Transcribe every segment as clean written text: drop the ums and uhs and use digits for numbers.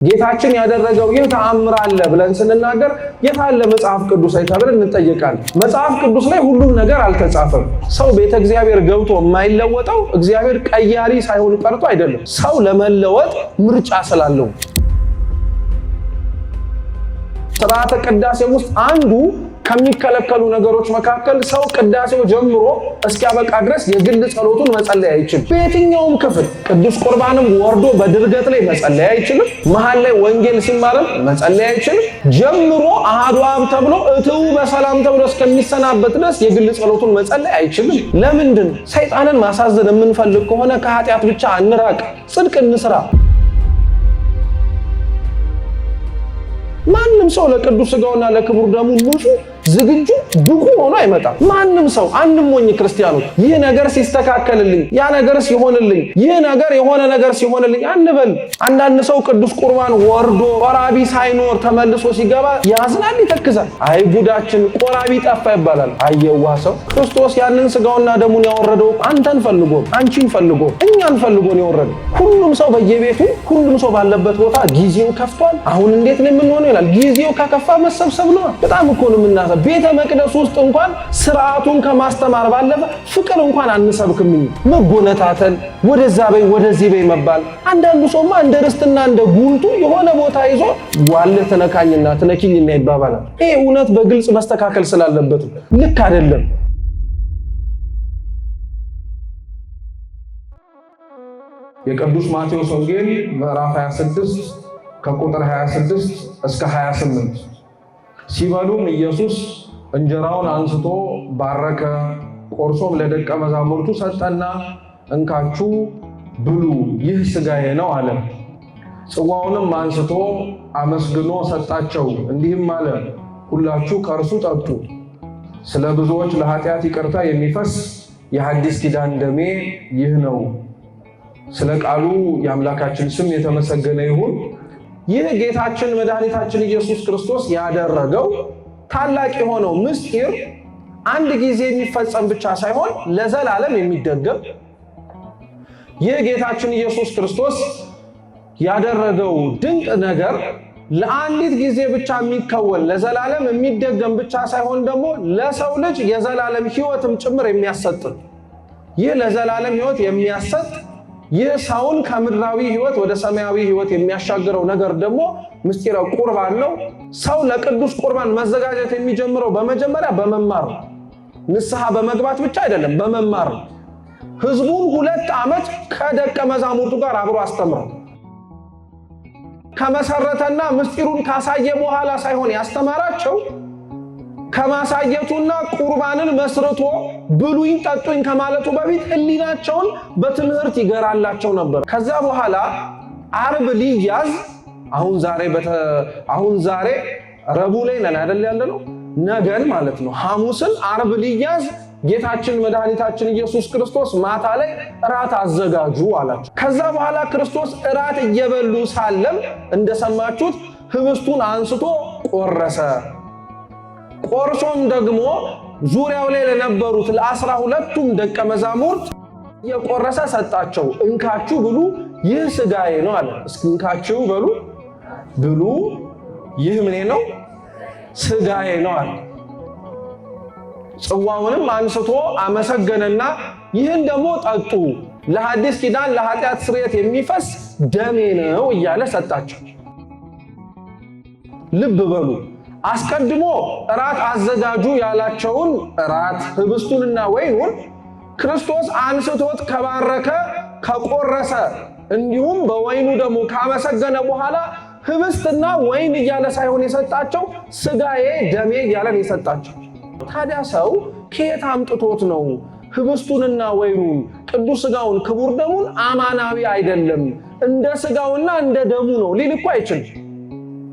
ጌታችን ያደረገው ይህ ተአምር አለ ብለን ስንናገር የታለ መጽሐፍ ቅዱስ አይተብለን እንጠይቃለን። መጽሐፍ ቅዱስ ላይ ሁሉም ነገር አልተጻፈም። ሰው ቤተ እግዚአብሔር ገብቶ የማይለወጠው እግዚአብሔር ቀያሪ ሳይሆን ቀርቶ አይደለም። ሰው ለመለወጥ ምርጫ ስላለው ስርዓተ ቅዳሴ ውስጥ አንዱ ከሚከለከሉ ነገሮች መካከል ሰው ቅዳሴው ጀምሮ እስኪያበቃ ድረስ የግል ጸሎቱን መጸለይ አይችልም። በየትኛውም ክፍል ቅዱስ ቁርባንም ወርዶ በድርገት ላይ መጸለይ አይችልም። መሃል ላይ ወንጌል ሲማርም መጸለይ አይችልም። ጀምሮ አሐዱ አብ ተብሎ እትው በሰላም ተብሎ እስከሚሰናበት ድረስ የግል ጸሎቱን መጸለይ አይችልም። ለምንድን? ሰይጣንን ማሳዘን የምንፈልግ ከሆነ ከኃጢአት ብቻ እንራቅ፣ ጽድቅ እንስራ። ማንም ሰው ለቅዱስ ሥጋውና ለክቡር ደሙ ንጹህ ዝግጁ ብቁ ሆኖ አይመጣም። ማንም ሰው አንሞኝ ክርስቲያኖች ይህ ነገር ሲስተካከልልኝ ያ ነገር ሲሆንልኝ ይህ ነገር የሆነ ነገር ሲሆንልኝ አንበል። አንዳንድ ሰው ቅዱስ ቁርባን ወርዶ ቆራቢ ሳይኖር ተመልሶ ሲገባ ያዝናል፣ ይተክዛል። አይ ጉዳችን ቆራቢ ጠፋ ይባላል። አየዋ ሰው ክርስቶስ ያንን ሥጋውና ደሙን ያወረደው አንተን ፈልጎ አንቺን ፈልጎ እኛን ፈልጎ ነው ያወረደው። ሁሉም ሰው በየቤቱ ሁሉም ሰው ባለበት ቦታ ጊዜው ከፍቷል። አሁን እንዴት ነው የምንሆነው ይላል። ጊዜው ከከፋ መሰብሰብ ነው። በጣም እኮ ነው የምናሰብ። ቤተ መቅደስ ውስጥ እንኳን ስርዓቱን ከማስተማር ባለፈ ፍቅር እንኳን አንሰብክም። መጎነታተል፣ ወደዛ በይ ወደዚህ በይ መባል። አንዳንዱ ሰውማ እንደ ርስትና እንደ ጉልቱ የሆነ ቦታ ይዞ ዋለ ተነካኝና ተነኪኝና ይባባላል። ይሄ እውነት በግልጽ መስተካከል ስላለበት ልክ አይደለም። የቅዱስ ማቴዎስ ወንጌል ምዕራፍ 26 ከቁጥር 26 እስከ 28 ሲበሉም ኢየሱስ እንጀራውን አንስቶ ባረከ፣ ቆርሶም ለደቀ መዛሙርቱ ሰጠና እንካችሁ ብሉ፣ ይህ ሥጋዬ ነው አለ። ጽዋውንም አንስቶ አመስግኖ ሰጣቸው፣ እንዲህም አለ፣ ሁላችሁ ከእርሱ ጠጡ፣ ስለ ብዙዎች ለኃጢአት ይቅርታ የሚፈስ የሐዲስ ኪዳን ደሜ ይህ ነው። ስለ ቃሉ የአምላካችን ስም የተመሰገነ ይሁን። ይህ ጌታችን መድኃኒታችን ኢየሱስ ክርስቶስ ያደረገው ታላቅ የሆነው ምስጢር አንድ ጊዜ የሚፈጸም ብቻ ሳይሆን ለዘላለም የሚደገም፣ ይህ ጌታችን ኢየሱስ ክርስቶስ ያደረገው ድንቅ ነገር ለአንዲት ጊዜ ብቻ የሚከወን ለዘላለም የሚደገም ብቻ ሳይሆን ደግሞ ለሰው ልጅ የዘላለም ሕይወትም ጭምር የሚያሰጥ፣ ይህ ለዘላለም ሕይወት የሚያሰጥ ይህ ሰውን ከምድራዊ ሕይወት ወደ ሰማያዊ ሕይወት የሚያሻግረው ነገር ደግሞ ምስጢረ ቁርባን ነው። ሰው ለቅዱስ ቁርባን መዘጋጀት የሚጀምረው በመጀመሪያ በመማር ነው። ንስሐ በመግባት ብቻ አይደለም፣ በመማር ነው። ሕዝቡን 2 ዓመት ከደቀ መዛሙርቱ ጋር አብሮ አስተምረው ከመሰረተና ምስጢሩን ካሳየ በኋላ ሳይሆን ያስተማራቸው ከማሳየቱና ቁርባንን መስርቶ ብሉኝ ጠጡኝ ከማለቱ በፊት ሕሊናቸውን በትምህርት ይገራላቸው ነበር። ከዛ በኋላ ዓርብ ሊያዝ አሁን ዛሬ ረቡዕ ላይ ነን አይደል ያለነው? ነገን ማለት ነው። ሐሙስን ዓርብ ሊያዝ ጌታችን መድኃኒታችን ኢየሱስ ክርስቶስ ማታ ላይ እራት አዘጋጁ አላቸው። ከዛ በኋላ ክርስቶስ እራት እየበሉ ሳለም እንደሰማችሁት ህብስቱን አንስቶ ቆረሰ። ቆርሶም ደግሞ ዙሪያው ላይ ለነበሩት ለ12ቱም ደቀ መዛሙርት የቆረሰ ሰጣቸው። እንካችሁ ብሉ፣ ይህ ሥጋዬ ነው አለ። እስኪ እንካችሁ በሉ ብሉ፣ ይህ ምኔ ነው? ሥጋዬ ነው አለ። ጽዋውንም አንስቶ አመሰገነና ይህን ደግሞ ጠጡ፣ ለሐዲስ ኪዳን ለኃጢአት ስርየት የሚፈስ ደሜ ነው እያለ ሰጣቸው። ልብ በሉ፣ አስቀድሞ እራት አዘጋጁ ያላቸውን እራት ህብስቱንና ወይኑን ክርስቶስ አንስቶት ከባረከ ከቆረሰ እንዲሁም በወይኑ ደግሞ ካመሰገነ በኋላ ህብስትና ወይን እያለ ሳይሆን የሰጣቸው ሥጋዬ ደሜ እያለ ነው የሰጣቸው። ታዲያ ሰው ከየት አምጥቶት ነው ህብስቱንና ወይኑን ቅዱስ ሥጋውን ክቡር ደሙን አማናዊ አይደለም እንደ ሥጋውና እንደ ደሙ ነው ሊል እኮ አይችልም።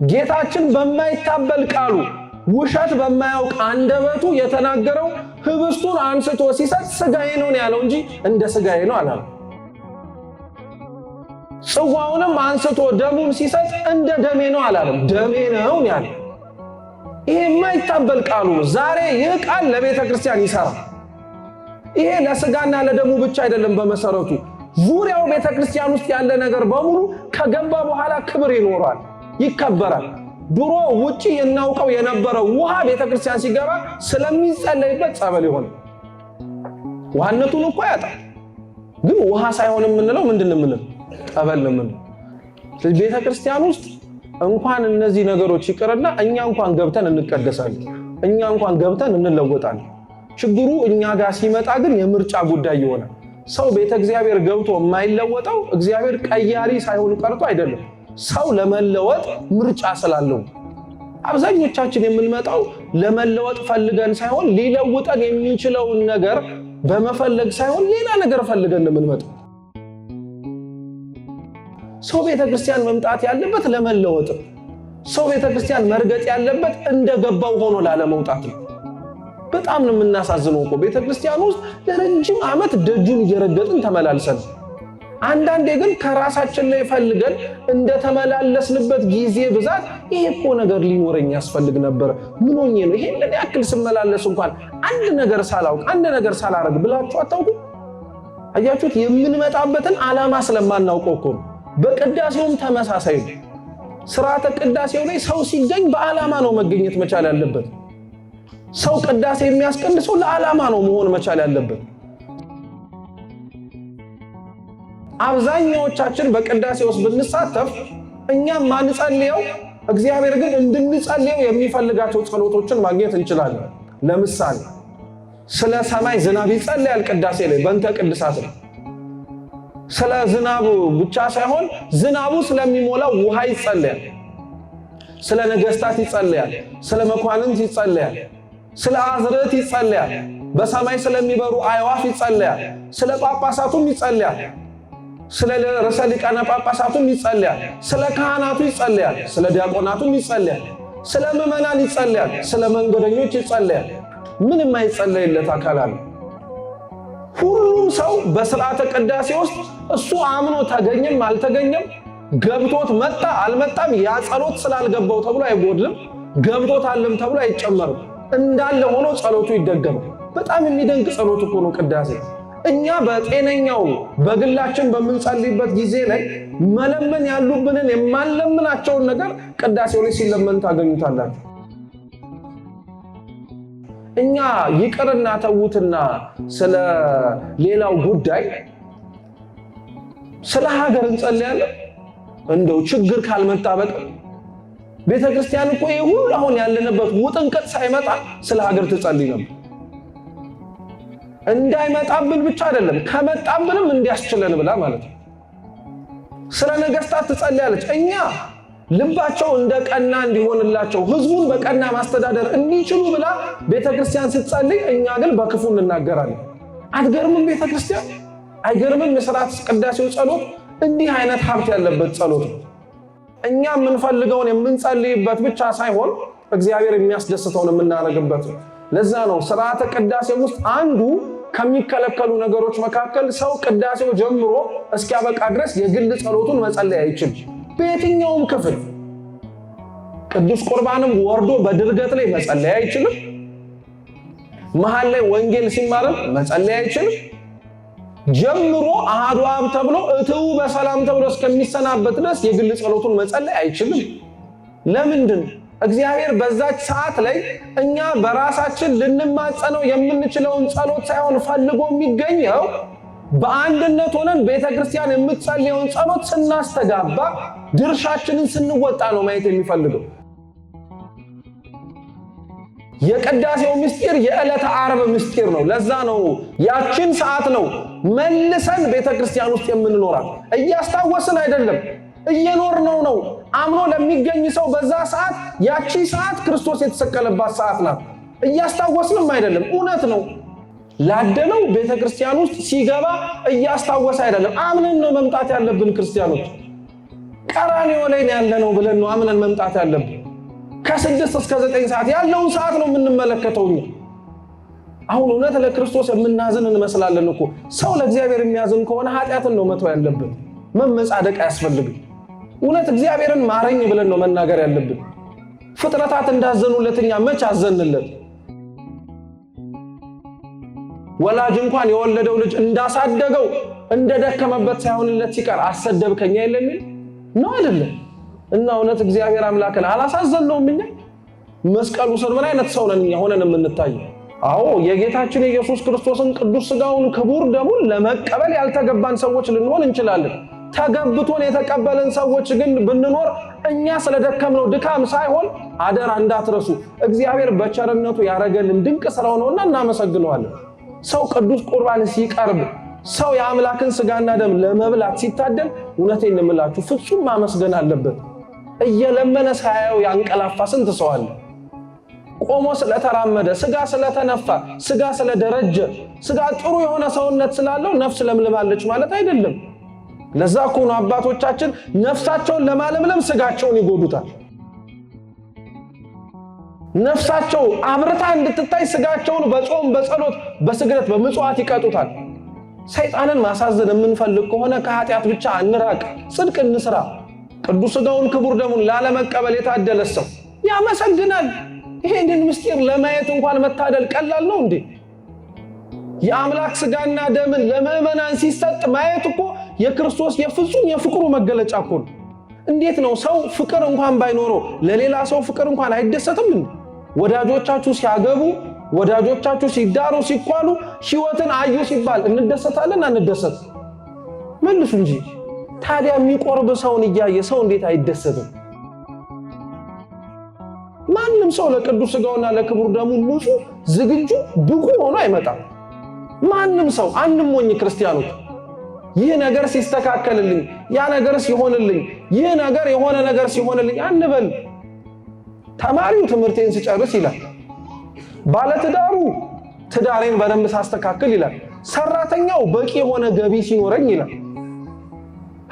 ጌታችን በማይታበል ቃሉ ውሸት በማያውቅ አንደበቱ የተናገረው ህብስቱን አንስቶ ሲሰጥ ሥጋዬ ነው ያለው እንጂ እንደ ሥጋዬ ነው አላለም። ጽዋውንም አንስቶ ደሙን ሲሰጥ እንደ ደሜ ነው አላለም፣ ደሜ ነው ያለው። ይሄ የማይታበል ቃሉ ዛሬ ይህ ቃል ለቤተ ክርስቲያን ይሰራል። ይሄ ለሥጋና ለደሙ ብቻ አይደለም። በመሰረቱ ዙሪያው ቤተክርስቲያን ውስጥ ያለ ነገር በሙሉ ከገባ በኋላ ክብር ይኖራል፣ ይከበራል። ድሮ ውጪ እናውቀው የነበረው ውሃ ቤተክርስቲያን ሲገባ ስለሚጸለይበት ጸበል ይሆናል። ውሃነቱን እኮ ያጣል። ግን ውሃ ሳይሆን የምንለው ምንድነው? ጸበል ነው የምንለው። ስለዚህ ቤተክርስቲያን ውስጥ እንኳን እነዚህ ነገሮች ይቀርና እኛ እንኳን ገብተን እንቀደሳለን፣ እኛ እንኳን ገብተን እንለወጣለን። ችግሩ እኛ ጋር ሲመጣ ግን የምርጫ ጉዳይ ይሆናል። ሰው ቤተ እግዚአብሔር ገብቶ የማይለወጠው እግዚአብሔር ቀያሪ ሳይሆን ቀርቶ አይደለም፣ ሰው ለመለወጥ ምርጫ ስላለው። አብዛኞቻችን የምንመጣው ለመለወጥ ፈልገን ሳይሆን ሊለውጠን የሚችለውን ነገር በመፈለግ ሳይሆን ሌላ ነገር ፈልገን የምንመጣው። ሰው ቤተክርስቲያን መምጣት ያለበት ለመለወጥ፣ ሰው ቤተክርስቲያን መርገጥ ያለበት እንደገባው ሆኖ ላለመውጣት ነው። በጣም ነው የምናሳዝነው እኮ ቤተክርስቲያን ውስጥ ለረጅም ዓመት ደጁን እየረገጥን ተመላልሰን፣ አንዳንዴ ግን ከራሳችን ላይ ፈልገን እንደተመላለስንበት ጊዜ ብዛት ይሄ እኮ ነገር ሊኖረኝ ያስፈልግ ነበር፣ ምን ሆኜ ነው ይሄን ያክል ስመላለስ እንኳን አንድ ነገር ሳላውቅ አንድ ነገር ሳላረግ ብላችሁ አታውቁ? አያችሁት? የምንመጣበትን ዓላማ ስለማናውቀው እኮ ነው። በቅዳሴውም ተመሳሳይ ነው። ሥርዓተ ቅዳሴው ላይ ሰው ሲገኝ በዓላማ ነው መገኘት መቻል ያለበት። ሰው ቅዳሴ የሚያስቀድሰው ለዓላማ ነው መሆን መቻል ያለበት። አብዛኛዎቻችን በቅዳሴ ውስጥ ብንሳተፍ እኛም ማንጸልየው እግዚአብሔር ግን እንድንጸልየው የሚፈልጋቸው ጸሎቶችን ማግኘት እንችላለን። ለምሳሌ ስለ ሰማይ ዝናብ ይጸልያል ቅዳሴ ላይ በእንተ ቅድሳት ነው። ስለ ዝናቡ ብቻ ሳይሆን ዝናቡ ስለሚሞላው ውሃ ይጸልያል። ስለ ነገስታት ይጸልያል፣ ስለ መኳንንት ይጸልያል፣ ስለ አዝርዕት ይጸልያል፣ በሰማይ ስለሚበሩ አዕዋፍ ይጸልያል፣ ስለ ጳጳሳቱም ይጸልያል፣ ስለ ርዕሰ ሊቃነ ጳጳሳቱም ይጸልያል፣ ስለ ካህናቱ ይጸልያል፣ ስለ ዲያቆናቱም ይጸልያል፣ ስለ ምዕመናን ይጸልያል፣ ስለ መንገደኞች ይጸልያል። ምንም አይጸለይለት አካል አለ? ሁሉም ሰው በሥርዓተ ቅዳሴ ውስጥ እሱ አምኖ ተገኘም አልተገኘም፣ ገብቶት መጣ አልመጣም፣ ያ ጸሎት ስላልገባው ተብሎ አይጎድልም፣ ገብቶት አለም ተብሎ አይጨመርም። እንዳለ ሆኖ ጸሎቱ ይደገማል። በጣም የሚደንቅ ጸሎት እኮ ነው ቅዳሴ። እኛ በጤነኛው በግላችን በምንጸልይበት ጊዜ ላይ መለመን ያሉብንን የማንለምናቸውን ነገር ቅዳሴው ላይ ሲለመን ታገኙታላችሁ። እኛ ይቅርና ተውትና ስለ ሌላው ጉዳይ ስለ ሀገር እንጸልያለን። እንደው ችግር ካልመጣ በቀር ቤተክርስቲያን እኮ ይሄ ሁሉ አሁን ያለንበት ውጥንቅጥ ሳይመጣ ስለ ሀገር ትጸልይ ነበር። እንዳይመጣብን ብቻ አይደለም ከመጣብንም እንዲያስችለን ብላ ማለት ነው። ስለ ነገስታት ትጸልያለች። እኛ ልባቸው እንደቀና እንዲሆንላቸው ህዝቡን በቀና ማስተዳደር እንዲችሉ ብላ ቤተክርስቲያን ስትጸልይ፣ እኛ ግን በክፉ እንናገራለን። አትገርምም? ቤተክርስቲያን አይገርምም? የሥርዓተ ቅዳሴው ጸሎት እንዲህ አይነት ሀብት ያለበት ጸሎት ነው። እኛ የምንፈልገውን የምንጸልይበት ብቻ ሳይሆን እግዚአብሔር የሚያስደስተውን የምናደርግበት ነው። ለዛ ነው ሥርዓተ ቅዳሴ ውስጥ አንዱ ከሚከለከሉ ነገሮች መካከል ሰው ቅዳሴው ጀምሮ እስኪያበቃ ድረስ የግል ጸሎቱን መጸለይ አይችልም። በየትኛውም ክፍል ቅዱስ ቁርባንም ወርዶ በድርገት ላይ መጸለይ አይችልም። መሃል ላይ ወንጌል ሲማርም መጸለይ አይችልም። ጀምሮ አሐዱ አብ ተብሎ እትው በሰላም ተብሎ እስከሚሰናበት ድረስ የግል ጸሎቱን መጸለይ አይችልም። ለምንድን? እግዚአብሔር በዛች ሰዓት ላይ እኛ በራሳችን ልንማጸነው የምንችለውን ጸሎት ሳይሆን ፈልጎ የሚገኘው በአንድነት ሆነን ቤተክርስቲያን የምትጸልየውን ጸሎት ስናስተጋባ ድርሻችንን ስንወጣ ነው ማየት የሚፈልገው። የቅዳሴው ምስጢር የዕለተ ዓርብ ምስጢር ነው። ለዛ ነው ያችን ሰዓት ነው መልሰን ቤተክርስቲያን ውስጥ የምንኖራት። እያስታወስን አይደለም፣ እየኖርነው ነው። አምኖ ለሚገኝ ሰው በዛ ሰዓት ያቺ ሰዓት ክርስቶስ የተሰቀለባት ሰዓት ናት። እያስታወስንም አይደለም፣ እውነት ነው። ላደነው ቤተክርስቲያን ውስጥ ሲገባ እያስታወስ አይደለም፣ አምነን ነው መምጣት ያለብን። ክርስቲያኖች ቀራንዮ ላይ ያለነው ብለን ነው አምነን መምጣት ያለብን። ከ6 እስከ 9 ሰዓት ያለውን ሰዓት ነው የምንመለከተው። አሁን እውነት ለክርስቶስ የምናዝን እንመስላለን እኮ። ሰው ለእግዚአብሔር የሚያዝን ከሆነ ኃጢአትን ነው መተው ያለብን፣ መመጻደቅ አያስፈልግም። እውነት እግዚአብሔርን ማረኝ ብለን ነው መናገር ያለብን። ፍጥረታት እንዳዘኑለት እኛ መች አዘንለት? ወላጅ እንኳን የወለደው ልጅ እንዳሳደገው እንደደከመበት ሳይሆንለት ሲቀር አሰደብከኝ አይደለም ነው አይደለም? እና እውነት እግዚአብሔር አምላክን አላሳዘነውም? እኛ መስቀሉ ስር ምን አይነት ሰው ነን ሆነን የምንታየው? አዎ የጌታችን የኢየሱስ ክርስቶስን ቅዱስ ሥጋውን ክቡር ደሙን ለመቀበል ያልተገባን ሰዎች ልንሆን እንችላለን። ተገብቶን የተቀበለን ሰዎች ግን ብንኖር እኛ ስለደከምነው ድካም ሳይሆን አደራ እንዳትረሱ እግዚአብሔር በቸርነቱ ያረገልን ድንቅ ስራው ነውና እናመሰግነዋለን። ሰው ቅዱስ ቁርባን ሲቀርብ ሰው የአምላክን ሥጋና ደም ለመብላት ሲታደል እውነቴን እንምላችሁ ፍጹም ማመስገን አለበት። እየለመነ ሳያየው ያንቀላፋ ስንት ሰው አለ። ቆሞ ስለተራመደ ሥጋ ስለተነፋ ሥጋ ስለደረጀ ሥጋ ጥሩ የሆነ ሰውነት ስላለው ነፍስ ለምልማለች ማለት አይደለም። ለዛ እኮ ነው አባቶቻችን ነፍሳቸውን ለማለምለም ሥጋቸውን ይጎዱታል። ነፍሳቸው አብርታ እንድትታይ ሥጋቸውን በጾም በጸሎት በስግደት በምጽዋት ይቀጡታል። ሰይጣንን ማሳዘን የምንፈልግ ከሆነ ከኃጢአት ብቻ አንራቅ፣ ጽድቅ እንስራ። ቅዱስ ሥጋውን ክቡር ደሙን ላለመቀበል የታደለ ሰው ያመሰግናል። ይሄንን ምስጢር ለማየት እንኳን መታደል ቀላል ነው እንዴ? የአምላክ ሥጋና ደምን ለምእመናን ሲሰጥ ማየት እኮ የክርስቶስ የፍጹም የፍቅሩ መገለጫ እኮ ነው። እንዴት ነው ሰው ፍቅር እንኳን ባይኖረው ለሌላ ሰው ፍቅር እንኳን አይደሰትም እንዴ? ወዳጆቻችሁ ሲያገቡ፣ ወዳጆቻችሁ ሲዳሩ ሲኳሉ፣ ሕይወትን አዩ ሲባል እንደሰታለን አንደሰት? መልሱ እንጂ። ታዲያ የሚቆርብ ሰውን እያየ ሰው እንዴት አይደሰትም? ማንም ሰው ለቅዱስ ሥጋውና ለክቡር ደሙ ንጹህ ዝግጁ ብቁ ሆኖ አይመጣም። ማንም ሰው አንሞኝ ክርስቲያኖች ይህ ነገር ሲስተካከልልኝ ያ ነገር ሲሆንልኝ ይህ ነገር የሆነ ነገር ሲሆንልኝ አንበል። ተማሪው ትምህርቴን ሲጨርስ ይላል። ባለትዳሩ ትዳሬን በደንብ ሳስተካክል ይላል። ሰራተኛው በቂ የሆነ ገቢ ሲኖረኝ ይላል።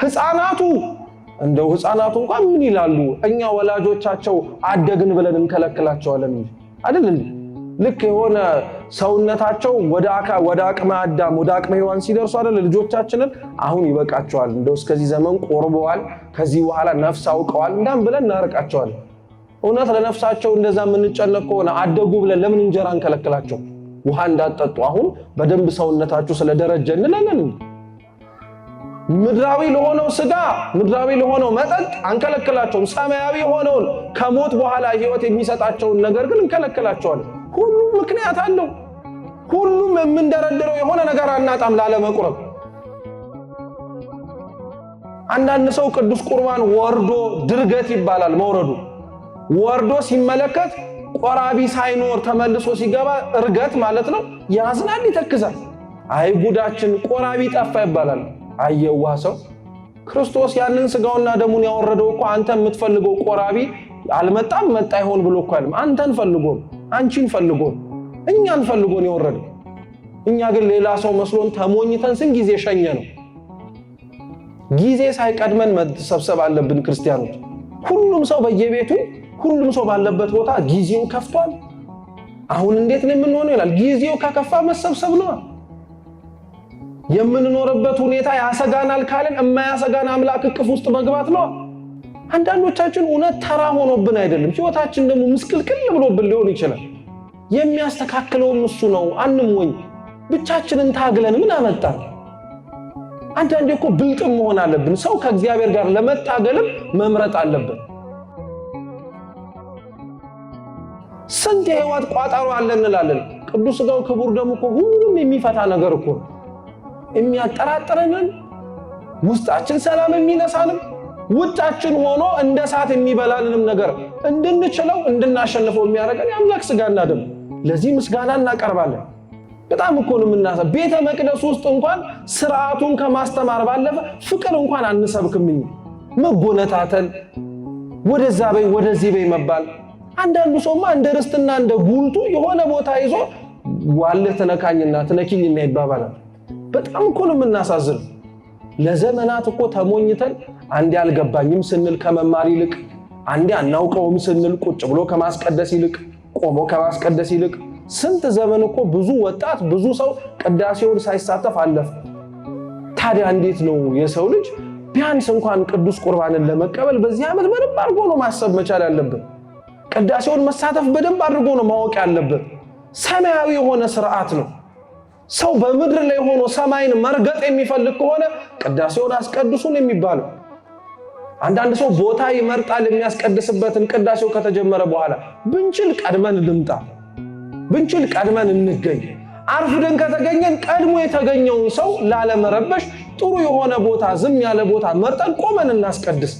ሕፃናቱ እንደው ሕፃናቱ እንኳን ምን ይላሉ? እኛ ወላጆቻቸው አደግን ብለን እንከለክላቸዋለን አይደል እንዴ? ልክ የሆነ ሰውነታቸው ወደ አቅመ አዳም ወደ አቅመ ሔዋን ሲደርሱ አይደል ልጆቻችንን አሁን ይበቃቸዋል፣ እንደው እስከዚህ ዘመን ቆርበዋል፣ ከዚህ በኋላ ነፍስ አውቀዋል እንዳም ብለን እናርቃቸዋለን። እውነት ለነፍሳቸው እንደዛ የምንጨነቅ ከሆነ አደጉ ብለን ለምን እንጀራ እንከለክላቸው? ውሃ እንዳጠጡ አሁን በደንብ ሰውነታቸው ስለደረጀ እንላለን። ምድራዊ ለሆነው ሥጋ ምድራዊ ለሆነው መጠጥ አንከለክላቸውም። ሰማያዊ ሆነውን ከሞት በኋላ ሕይወት የሚሰጣቸውን ነገር ግን እንከለክላቸዋለን። ሁሉም ምክንያት አለው። ሁሉም የምንደረድረው የሆነ ነገር አናጣም ላለመቁረብ። አንዳንድ ሰው ቅዱስ ቁርባን ወርዶ ድርገት ይባላል መውረዱ። ወርዶ ሲመለከት ቆራቢ ሳይኖር ተመልሶ ሲገባ እርገት ማለት ነው። ያዝናል፣ ይተክዛል። አይ ጉዳችን ቆራቢ ጠፋ ይባላል። አየዋ ሰው ክርስቶስ ያንን ሥጋውና ደሙን ያወረደው እኮ አንተ የምትፈልገው ቆራቢ አልመጣም መጣ ይሆን ብሎ እኮ አይደለም። አንተን ፈልጎ አንቺን ፈልጎ እኛን ፈልጎ ነው የወረደው። እኛ ግን ሌላ ሰው መስሎን ተሞኝተን ስን ጊዜ ሸኘ ነው። ጊዜ ሳይቀድመን መሰብሰብ አለብን ክርስቲያኖች። ሁሉም ሰው በየቤቱ ሁሉም ሰው ባለበት ቦታ ጊዜው ከፍቷል። አሁን እንዴት ነው የምንሆነው ይላል። ጊዜው ከከፋ መሰብሰብ ነው። የምንኖርበት ሁኔታ ያሰጋናል ካለን የማያሰጋን አምላክ እቅፍ ውስጥ መግባት ነው። አንዳንዶቻችን እውነት ተራ ሆኖብን አይደለም፣ ሕይወታችን ደግሞ ምስቅልቅል ብሎብን ሊሆን ይችላል። የሚያስተካክለውም እሱ ነው። አንሞኝ። ብቻችንን ታግለን ምን አመጣን? አንዳንዴ እኮ ብልጥም መሆን አለብን። ሰው ከእግዚአብሔር ጋር ለመታገልም መምረጥ አለብን። ስንት የሕይወት ቋጠሮ አለን እንላለን። ቅዱስ ሥጋው ክቡር ደሙ እኮ ሁሉም የሚፈታ ነገር እኮ ነው። የሚያጠራጥረንን ውስጣችን ሰላም የሚነሳንም ውጫችን ሆኖ እንደ እሳት የሚበላልንም ነገር እንድንችለው እንድናሸንፈው የሚያደርገን የአምላክ ሥጋና ደም። ለዚህ ምስጋና እናቀርባለን። በጣም እኮ ነው የምናሰብ። ቤተ መቅደስ ውስጥ እንኳን ስርዓቱን ከማስተማር ባለፈ ፍቅር እንኳን አንሰብክም። መጎነታተል፣ ወደዛ በይ ወደዚህ በይ መባል። አንዳንዱ ሰውማ እንደ ርስትና እንደ ጉልቱ የሆነ ቦታ ይዞ ዋለ ተነካኝና ተነኪኝና ይባባላል። በጣም እኮ ነው የምናሳዝን። ለዘመናት እኮ ተሞኝተን አንዴ አልገባኝም ስንል ከመማር ይልቅ አንዴ አናውቀውም ስንል ቁጭ ብሎ ከማስቀደስ ይልቅ ቆሞ ከማስቀደስ ይልቅ ስንት ዘመን እኮ ብዙ ወጣት ብዙ ሰው ቅዳሴውን ሳይሳተፍ አለፈ። ታዲያ እንዴት ነው የሰው ልጅ ቢያንስ እንኳን ቅዱስ ቁርባንን ለመቀበል በዚህ ዓመት በደንብ አድርጎ ነው ማሰብ መቻል ያለበት። ቅዳሴውን መሳተፍ በደንብ አድርጎ ነው ማወቅ ያለበት። ሰማያዊ የሆነ ስርዓት ነው። ሰው በምድር ላይ ሆኖ ሰማይን መርገጥ የሚፈልግ ከሆነ ቅዳሴውን አስቀድሱን የሚባለው። አንዳንድ ሰው ቦታ ይመርጣል የሚያስቀድስበትን ቅዳሴው ከተጀመረ በኋላ። ብንችል ቀድመን እንምጣ፣ ብንችል ቀድመን እንገኝ። አርፍደን ከተገኘን ቀድሞ የተገኘውን ሰው ላለመረበሽ ጥሩ የሆነ ቦታ፣ ዝም ያለ ቦታ መርጠን ቆመን እናስቀድስ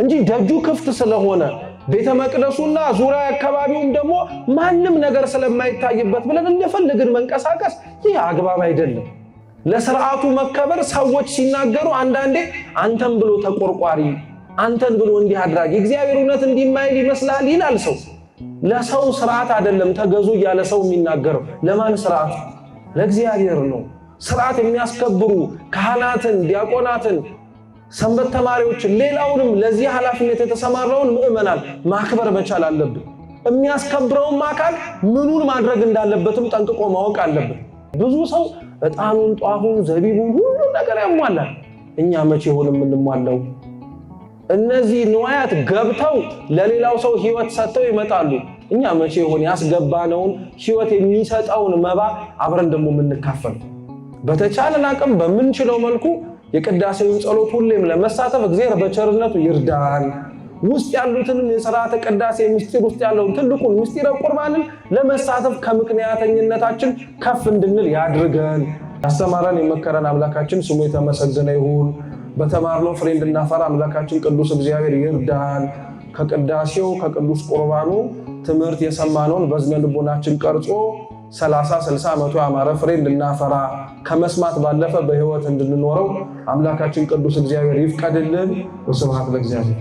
እንጂ ደጁ ክፍት ስለሆነ ቤተ መቅደሱና ዙሪያ አካባቢውም ደግሞ ማንም ነገር ስለማይታይበት ብለን እንደፈለግን መንቀሳቀስ ይህ አግባብ አይደለም። ለሥርዓቱ መከበር ሰዎች ሲናገሩ አንዳንዴ አንተን ብሎ ተቆርቋሪ፣ አንተን ብሎ እንዲህ አድራጊ፣ እግዚአብሔር እውነት እንዲማይል ይመስላል ይላል ሰው። ለሰው ሥርዓት አይደለም ተገዙ እያለ ሰው የሚናገረው። ለማን ሥርዓት? ለእግዚአብሔር ነው። ሥርዓት የሚያስከብሩ ካህናትን፣ ዲያቆናትን፣ ሰንበት ተማሪዎችን፣ ሌላውንም ለዚህ ኃላፊነት የተሰማራውን ምእመናን ማክበር መቻል አለብን። የሚያስከብረውም አካል ምኑን ማድረግ እንዳለበትም ጠንቅቆ ማወቅ አለብን። ብዙ ሰው ዕጣኑን፣ ጧፉን፣ ዘቢቡን ሁሉ ነገር ያሟላል። እኛ መቼ ሆነ የምንሟላው? እነዚህ ንዋያት ገብተው ለሌላው ሰው ሕይወት ሰጥተው ይመጣሉ። እኛ መቼ ሆነ ያስገባነውን ሕይወት የሚሰጠውን መባ አብረን ደግሞ የምንካፈል? በተቻለን አቅም በምንችለው መልኩ የቅዳሴውን ጸሎት ሁሌም ለመሳተፍ እግዚአብሔር በቸርነቱ ይርዳን። ውስጥ ያሉትንም የሥርዓተ ቅዳሴ ምስጢር ውስጥ ያለውን ትልቁን ምስጢረ ቁርባንን ለመሳተፍ ከምክንያተኝነታችን ከፍ እንድንል ያድርገን። ያስተማረን የመከረን አምላካችን ስሙ የተመሰገነ ይሁን። በተማርነው ፍሬ እንድናፈራ አምላካችን ቅዱስ እግዚአብሔር ይርዳን። ከቅዳሴው ከቅዱስ ቁርባኑ ትምህርት የሰማነውን በዝነ ልቦናችን ቀርጾ 30 60 መቶ ያማረ ፍሬ እንድናፈራ ከመስማት ባለፈ በሕይወት እንድንኖረው አምላካችን ቅዱስ እግዚአብሔር ይፍቀድልን። ወስብሐት ለእግዚአብሔር።